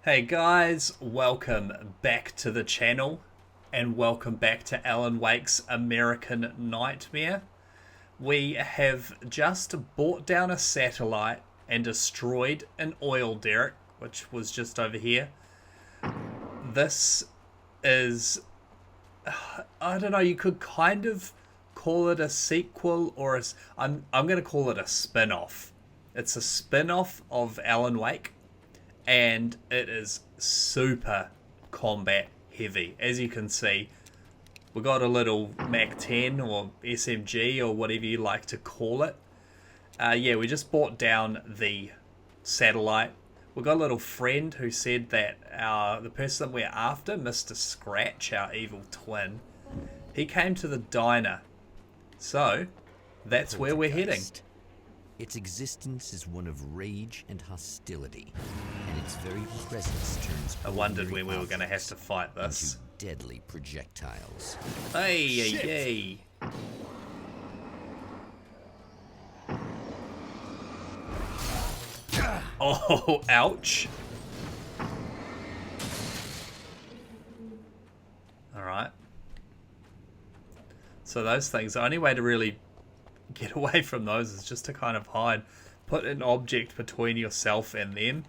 Hey guys, welcome back to the channel and welcome back to Alan Wake's American Nightmare. We have just brought down a satellite and destroyed an oil derrick, which was just over here. This is, I don't know, you could kind of call it a sequel or I'm going to call it a spin-off. It's a spin-off of Alan Wake. And it is super combat heavy. As you can see, we got a little Mac 10 or SMG or whatever you like to call it. Yeah, we just brought down the satellite. We got a little friend who said that the person that we're after, Mr. Scratch, our evil twin, he came to the diner. So, that's where we're heading. Its existence is one of rage and hostility, and its very presence turns. I wondered when we were going to have to fight this. Into deadly projectiles. Hey, hey, oh, ouch. Alright. So those things, the only way to really get away from those is just to kind of hide. Put an object between yourself and them.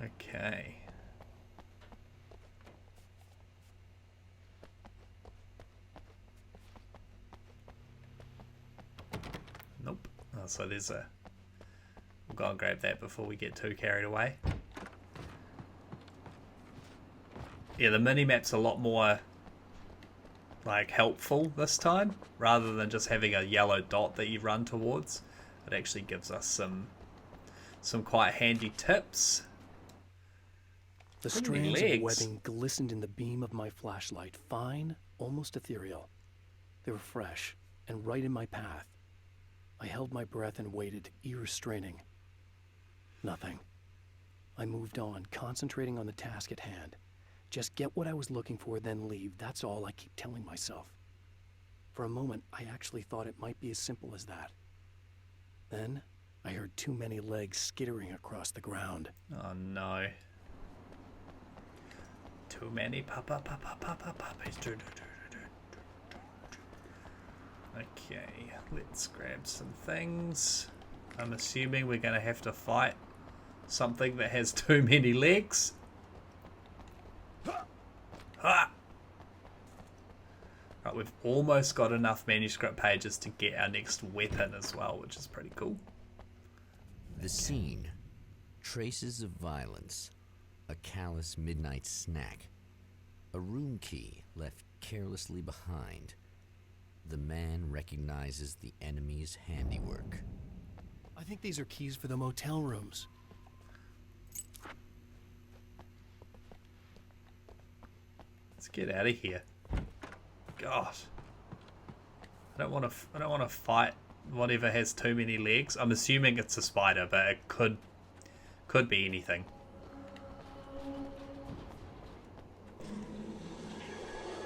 Okay. Nope. Oh, so there's a... We'll go and grab that before we get too carried away. Yeah, the mini-map's a lot more like helpful this time, rather than just having a yellow dot that you run towards. It actually gives us some quite handy tips. The strands of webbing glistened in the beam of my flashlight, fine, almost ethereal. They were fresh and right in my path. I held my breath and waited, ears straining. Nothing. I moved on, concentrating on the task at hand. Just get what I was looking for, then leave. That's all I keep telling myself. For a moment, I actually thought it might be as simple as that. Then, I heard too many legs skittering across the ground. Oh no. Too many puppies. Okay, let's grab some things. I'm assuming we're going to have to fight something that has too many legs. Ah! Right, we've almost got enough manuscript pages to get our next weapon as well, which is pretty cool. The scene. Traces of violence. A callous midnight snack. A room key left carelessly behind. The man recognizes the enemy's handiwork. I think these are keys for the motel rooms. Let's get out of here. God, I don't want to fight whatever has too many legs. I'm assuming it's a spider, but it could be anything.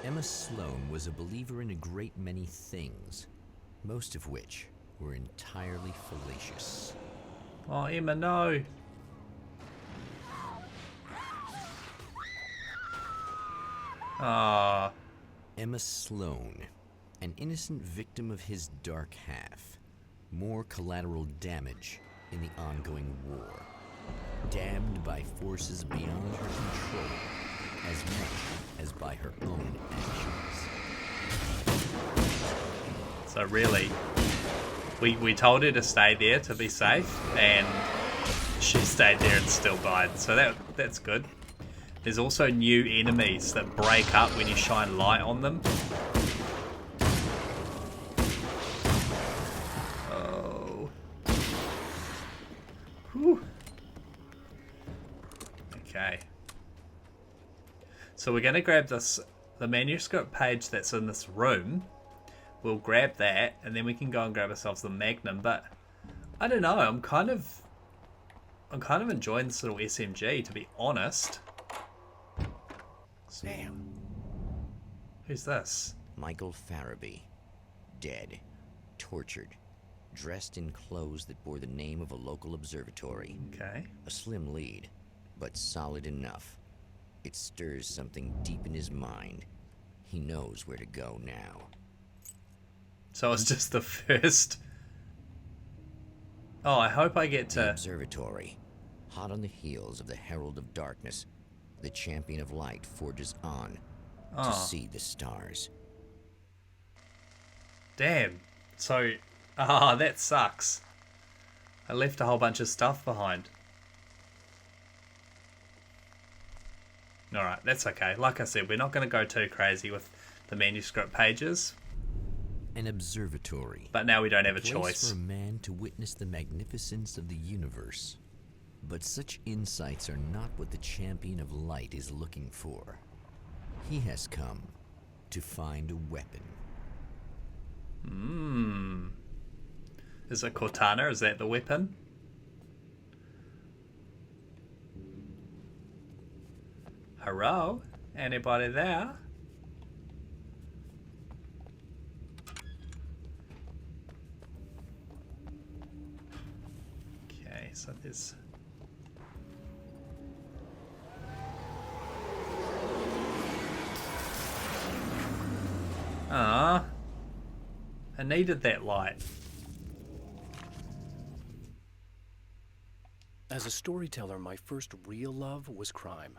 Emma Sloan was a believer in a great many things, most of which were entirely fallacious. Oh, Emma, no. Ah. Emma Sloan, an innocent victim of his dark half. More collateral damage in the ongoing war. Damned by forces beyond her control, as much as by her own actions. So really, we told her to stay there to be safe, and she stayed there and still died. So that's good. There's also new enemies that break up when you shine light on them. Oh. Whew. Okay. So we're going to grab the manuscript page that's in this room. We'll grab that, and then we can go and grab ourselves the Magnum. But I don't know. I'm kind of enjoying this little SMG, to be honest. Sam. Who's this? Michael Farabee. Dead. Tortured. dressed in clothes that bore the name of a local observatory. Okay. A slim lead, but solid enough. It stirs something deep in his mind. He knows where to go now. So it's just the first... Oh, I hope I get The to... observatory. Hot on the heels of the Herald of Darkness, the champion of light forges on to see the stars. Damn. So... Ah, that sucks. I left a whole bunch of stuff behind. Alright, that's okay. Like I said, we're not going to go too crazy with the manuscript pages. An observatory. But now we don't have a Place choice. for a man to witness the magnificence of the universe. But such insights are not what the champion of light is looking for. He has come to find a weapon. Is it Cortana? Is that the weapon? Hello? Anybody there? Okay, so there's... Ah, I needed that light. As a storyteller, my first real love was crime.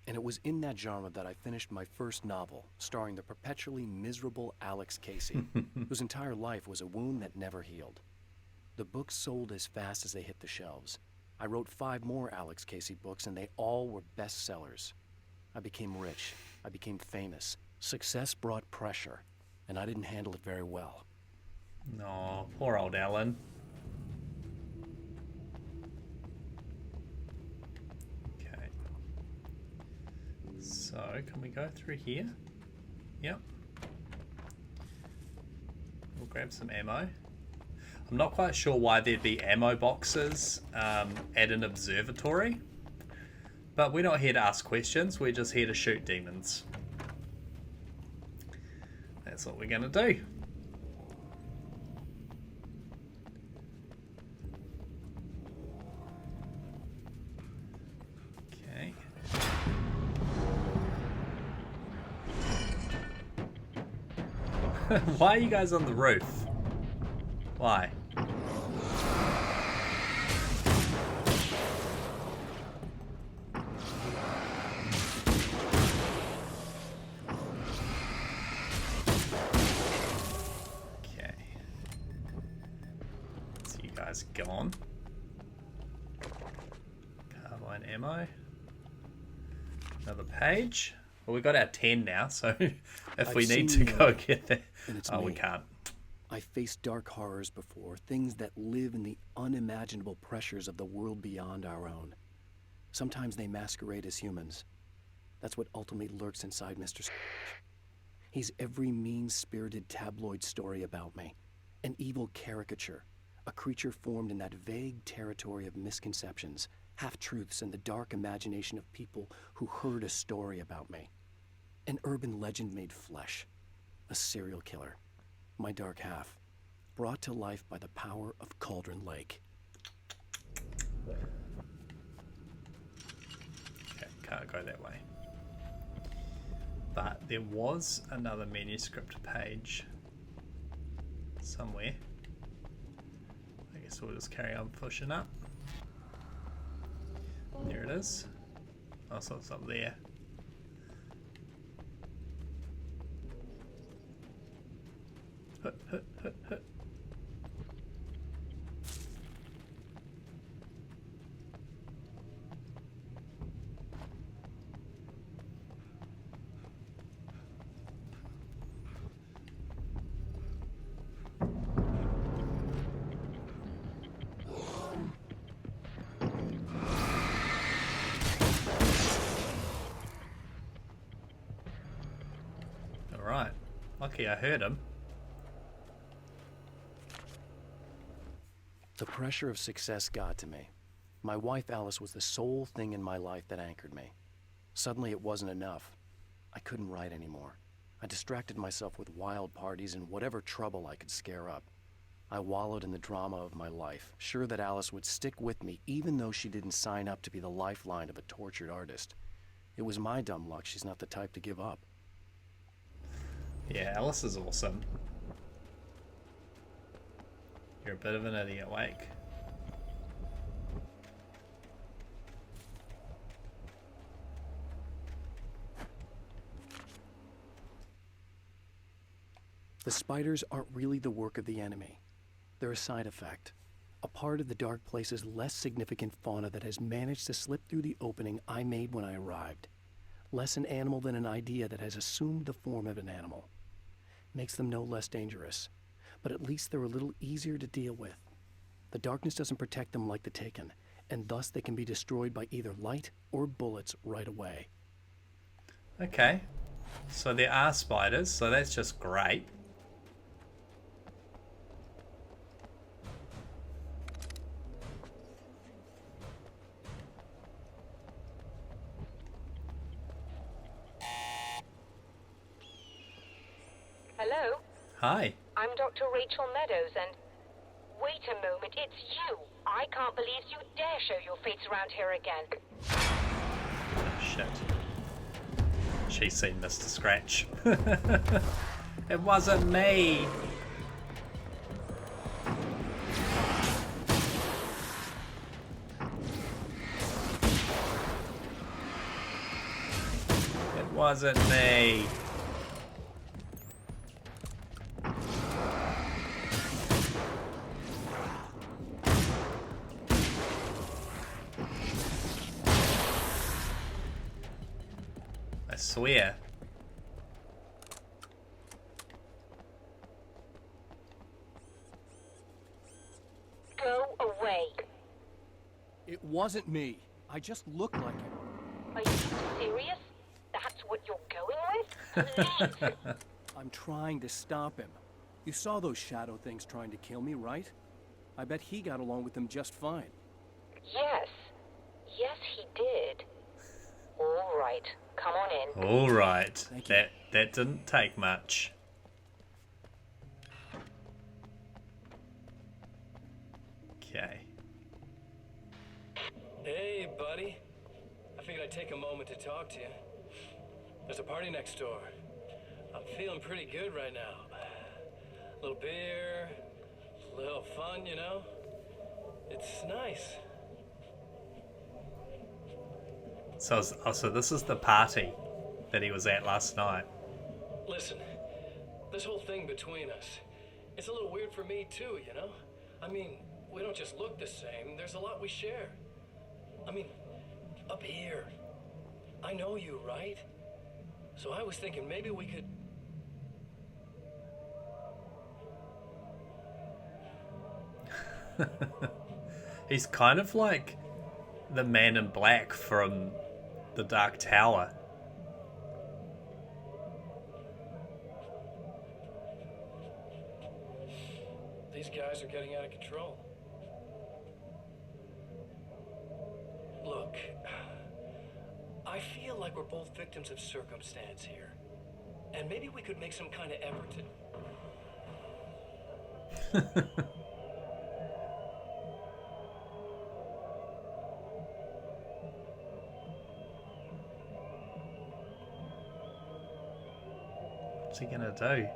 And it was in that genre that I finished my first novel, starring the perpetually miserable Alex Casey, whose entire life was a wound that never healed. The books sold as fast as they hit the shelves. I wrote 5 more Alex Casey books, and they all were bestsellers. I became rich. I became famous. Success brought pressure, and I didn't handle it very well. No, poor old Alan. Okay. So, can we go through here? Yep. We'll grab some ammo. I'm not quite sure why there'd be ammo boxes at an observatory. But we're not here to ask questions, we're just here to shoot demons. That's what we're gonna do. Okay. Why are you guys on the roof? Why? Gone. Carbine ammo. Another page. Well, we got our 10 now, so if we need to go get that... Oh, we can't. I faced dark horrors before, things that live in the unimaginable pressures of the world beyond our own. Sometimes they masquerade as humans. That's what ultimately lurks inside Mr. He's every mean-spirited tabloid story about me. An evil caricature. A creature formed in that vague territory of misconceptions, half-truths, and the dark imagination of people who heard a story about me. An urban legend made flesh. A serial killer. My dark half. Brought to life by the power of Cauldron Lake. Okay, can't go that way. But there was another manuscript page somewhere. So we'll just carry on pushing up. There it is. Oh, so it's up there. Hut, hut, hut, hut. Lucky I heard him. The pressure of success got to me. My wife Alice was the sole thing in my life that anchored me. Suddenly it wasn't enough. I couldn't write anymore. I distracted myself with wild parties and whatever trouble I could scare up. I wallowed in the drama of my life, sure that Alice would stick with me even though she didn't sign up to be the lifeline of a tortured artist. It was my dumb luck she's not the type to give up. Yeah, Alice is awesome. You're a bit of an idiot, Wake. The spiders aren't really the work of the enemy. They're a side effect. A part of the Dark Place's less significant fauna that has managed to slip through the opening I made when I arrived. Less an animal than an idea that has assumed the form of an animal. Makes them no less dangerous. But at least they're a little easier to deal with. The darkness doesn't protect them like the Taken, and thus they can be destroyed by either light or bullets right away. Okay. So there are spiders, so that's just great. Hello? Hi. I'm Dr. Rachel Meadows, and... Wait a moment, it's you! I can't believe you dare show your face around here again. Shit. She's seen Mr. Scratch. It wasn't me! It wasn't me! I swear. Go away. It wasn't me. I just looked like him. Are you serious? That's what you're going with? Please! I'm trying to stop him. You saw those shadow things trying to kill me, right? I bet he got along with them just fine. Yes. Yes, he did. All right. Come on in. Alright. Thank you. That didn't take much. Okay. Hey, buddy. I figured I'd take a moment to talk to you. There's a party next door. I'm feeling pretty good right now. A little beer, a little fun, you know? It's nice. So this is the party that he was at last night. Listen, this whole thing between us, it's a little weird for me too, you know? I mean, we don't just look the same, there's a lot we share. I mean, up here, I know you, right? So I was thinking maybe we could... He's kind of like the man in black from the Dark Tower. These guys are getting out of control. Look, I feel like we're both victims of circumstance here. And maybe we could make some kind of effort to... What's he gonna do?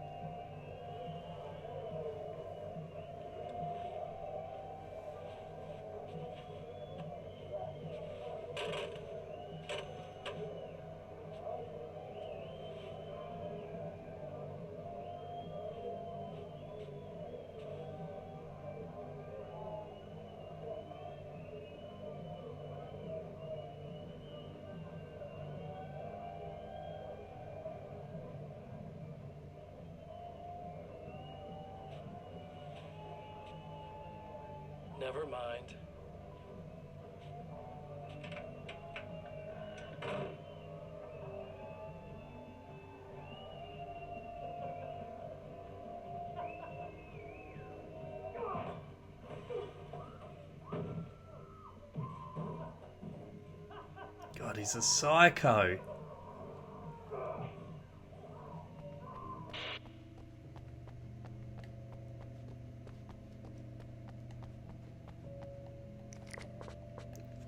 Never mind. God, he's a psycho.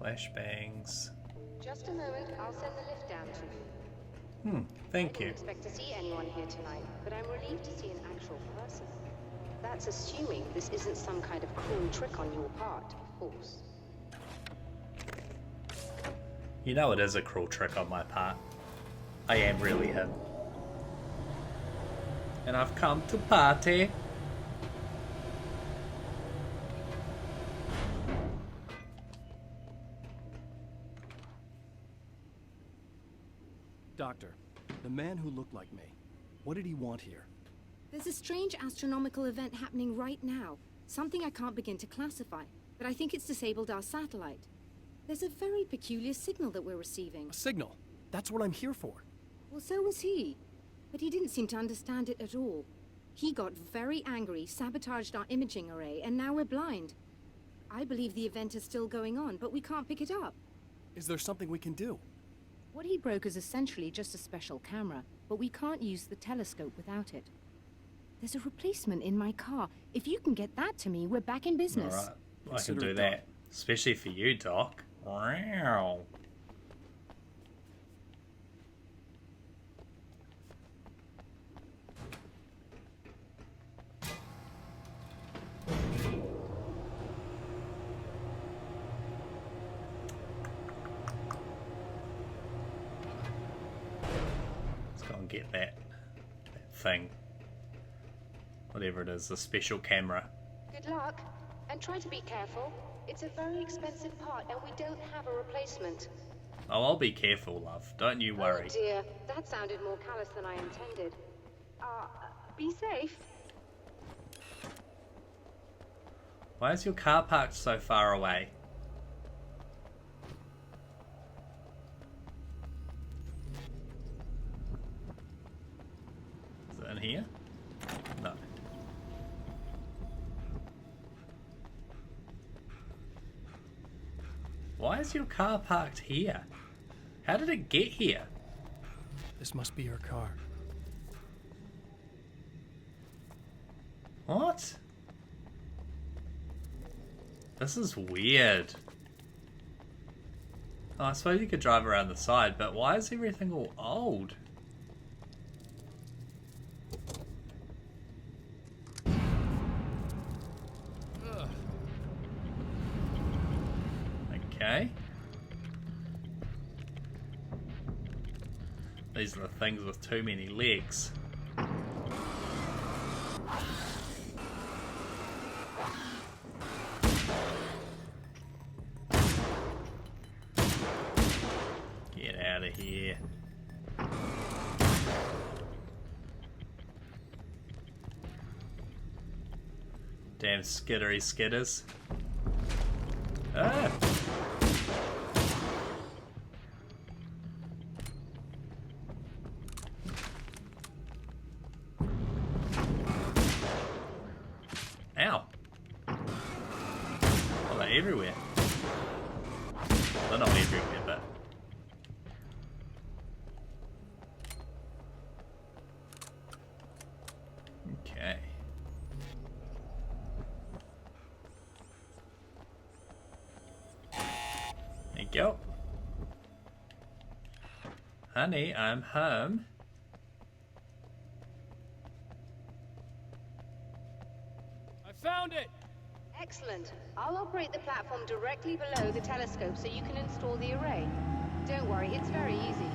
Flashbangs. Just a moment, I'll send the lift down to you. Thank I you. didn't expect to see anyone here tonight, but I'm relieved to see an actual person. That's assuming this isn't some kind of cruel trick on your part, of course. You know it is a cruel trick on my part. I am really him. And I've come to party. Doctor, the man who looked like me, what did he want here? There's a strange astronomical event happening right now. Something I can't begin to classify, but I think it's disabled our satellite. There's a very peculiar signal that we're receiving. A signal. That's what I'm here for. Well, so was he. But he didn't seem to understand it at all. He got very angry, sabotaged our imaging array, and now we're blind. I believe the event is still going on, but we can't pick it up. Is there something we can do? What he broke is essentially just a special camera, but we can't use the telescope without it. There's a replacement in my car. If you can get that to me, we're back in business. Alright, I can Consider do it that. done. Especially for you, Doc. Wow. Let's go and get that thing. Whatever it is, the special camera. Good luck, and try to be careful. It's a very expensive part, and we don't have a replacement. Oh, I'll be careful, love. Don't you worry. Oh dear, that sounded more callous than I intended. Be safe. Why is your car parked so far away? Is it in here? No. Why is your car parked here? How did it get here? This must be her car. What? This is weird. Oh, I suppose you could drive around the side, but why is everything all old? Okay. These are the things with too many legs. Get out of here. Damn skittery skitters. Ah! Ow. Oh, they're everywhere. They're not everywhere, but... Okay. There you go. Honey, I'm home. I found it! Excellent. I'll operate the platform directly below the telescope so you can install the array. Don't worry, it's very easy.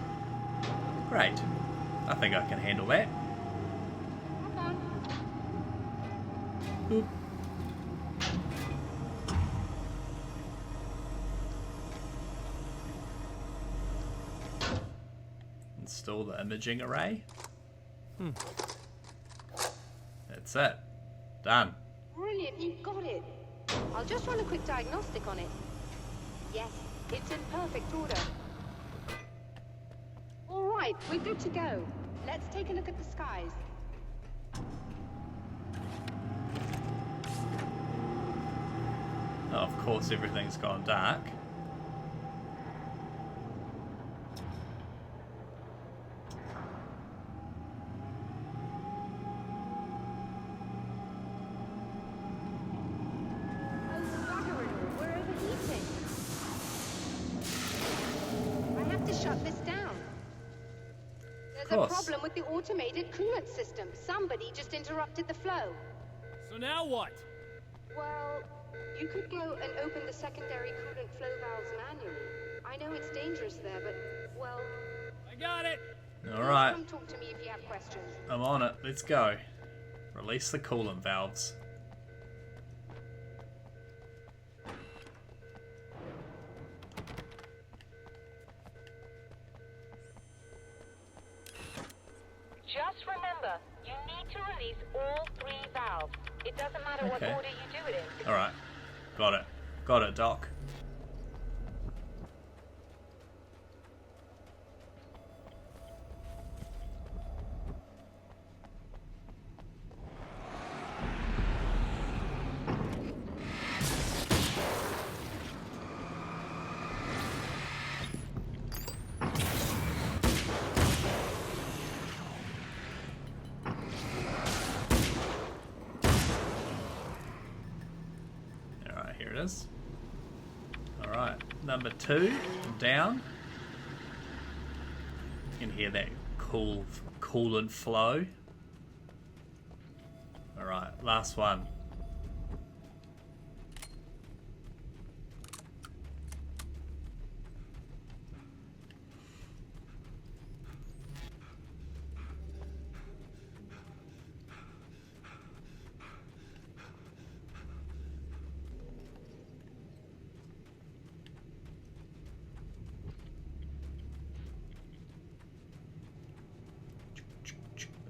Great. I think I can handle that. Have fun. Boop. Install the imaging array. That's it. Done. Brilliant, you got it. I'll just run a quick diagnostic on it. Yes, it's in perfect order. All right, we're good to go. Let's take a look at the skies. Oh, of course, everything's gone dark. Oh, bugger it all, we're overheating. There's a problem with the automated coolant system. Somebody just interrupted the flow. So now what? Well, you could go and open the secondary coolant flow valves manually. I know it's dangerous there, but, well... I got it! Alright. Come talk to me if you have questions. I'm on it. Let's go. Release the coolant valves. Just remember, you need to release all 3 valves. It doesn't matter what order you do it in. Alright. Got it. Got it, Doc. Alright, number 2, down. You can hear that coolant flow. Alright, last one.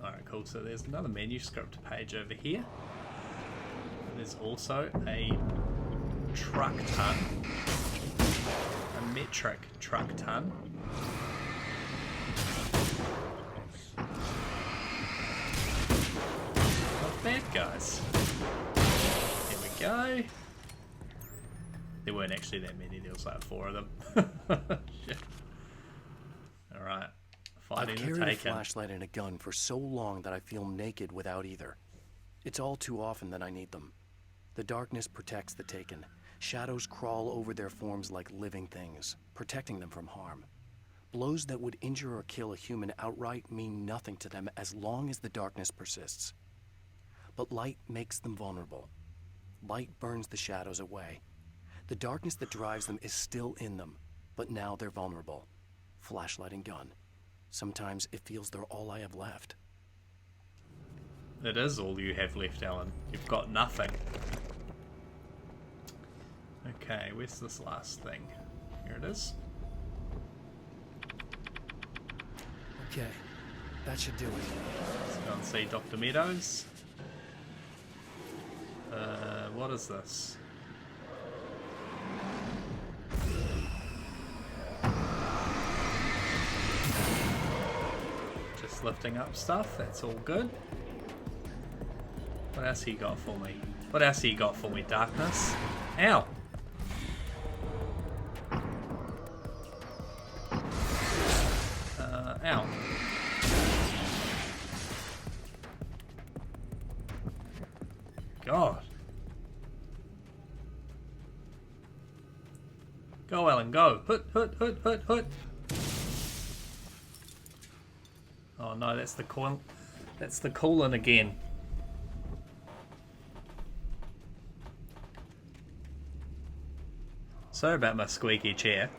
Alright, cool. So there's another manuscript page over here. There's also a truck ton. A metric truck ton. Not bad, guys. Here we go. There weren't actually that many. There was like 4 of them. Shit. Alright. I've carried a flashlight and a gun for so long that I feel naked without either. It's all too often that I need them. The darkness protects the taken. Shadows crawl over their forms like living things, protecting them from harm. Blows that would injure or kill a human outright mean nothing to them as long as the darkness persists. But light makes them vulnerable. Light burns the shadows away. The darkness that drives them is still in them, but now they're vulnerable. Flashlight and gun. Sometimes it feels they're all I have left. It is all you have left, Alan. You've got nothing. Okay, where's this last thing? Here it is. Okay, that should do it. Let's go and see Dr. Meadows. What is this? Just lifting up stuff, that's all good. What else he got for me? What else he got for me, Darkness? Ow! Ow. God. Go, Ellen, go. Hoot, hoot, hoot, hoot, hoot. Oh no, that's the coil. That's the coolant again. Sorry about my squeaky chair.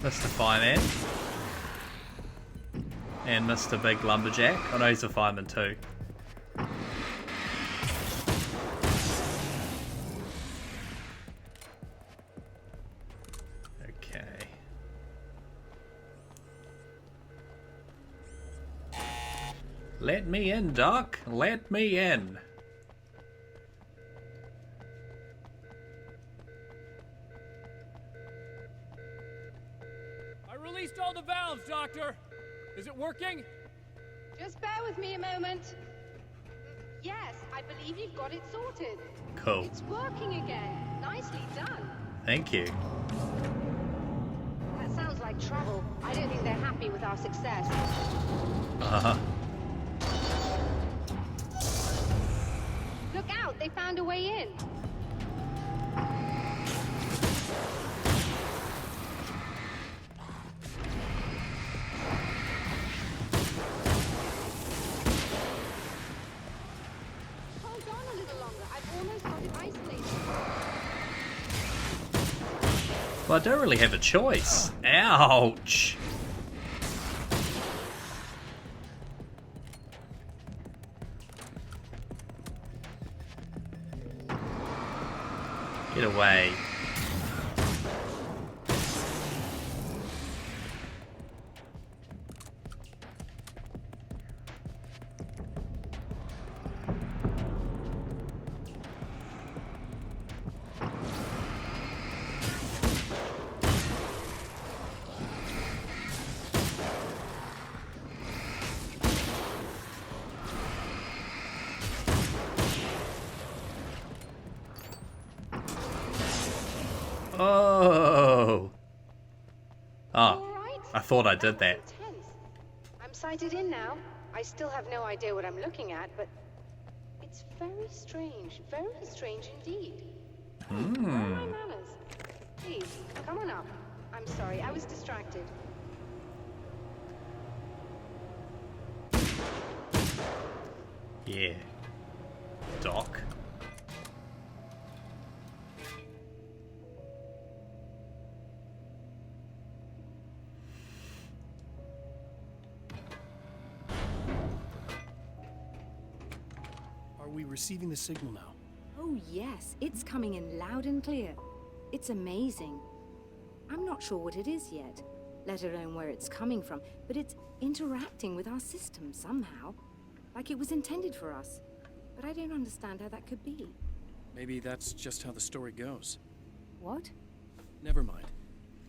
Mr. Fireman. And Mr. Big Lumberjack. Oh no, he's a fireman too. Okay. Let me in, Doc. Let me in. All the valves, Doctor! Is it working? Just bear with me a moment. Yes, I believe you've got it sorted. Cool. It's working again. Nicely done. Thank you. That sounds like trouble. I don't think they're happy with our success. Uh-huh. They found a way in. Hold on a little longer. I've almost got it isolated. Well, I don't really have a choice. Ouch. Get away. Oh. Oh. I thought I did that. I'm sighted in now. I still have no idea what I'm looking at, but it's very strange indeed. Where are my manners? Please, come on up. I'm sorry, I was distracted. Yeah. Doc. Are we receiving the signal now? Oh yes, it's coming in loud and clear. It's amazing. I'm not sure what it is yet, let alone where it's coming from, but it's interacting with our system somehow. Like it was intended for us. But I don't understand how that could be. Maybe that's just how the story goes. What? Never mind.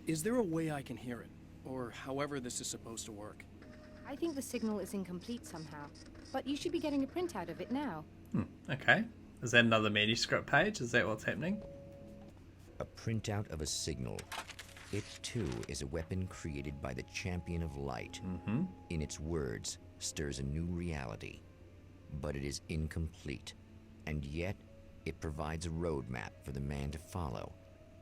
Is there a way I can hear it? Or however this is supposed to work? I think the signal is incomplete somehow. But you should be getting a printout of it now. Okay. Is that another manuscript page? Is that what's happening? A printout of a signal. It too is a weapon created by the Champion of Light. In its words, stirs a new reality. But it is incomplete. And yet, it provides a roadmap for the man to follow.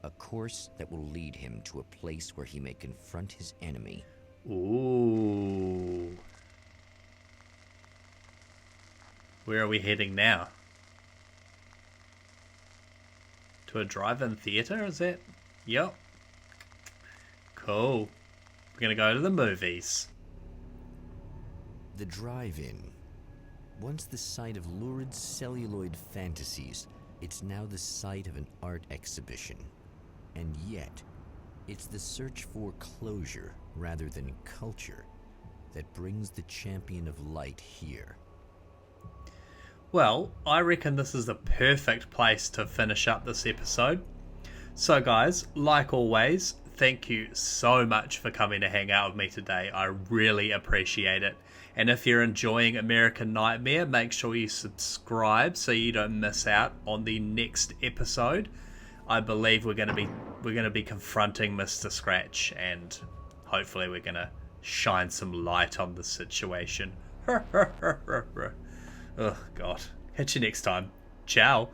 A course that will lead him to a place where he may confront his enemy. Ooh. Where are we heading now? To a drive-in theater, is it? Yep. Cool. We're gonna go to the movies. The drive-in. Once the site of lurid celluloid fantasies, it's now the site of an art exhibition. And yet, it's the search for closure rather than culture that brings the Champion of Light here. Well, I reckon this is the perfect place to finish up this episode. So guys, like always, thank you so much for coming to hang out with me today. I really appreciate it. And if you're enjoying American Nightmare, make sure you subscribe so you don't miss out on the next episode. I believe we're going to be confronting Mr. Scratch, and hopefully we're going to shine some light on the situation. Oh God. Catch you next time. Ciao.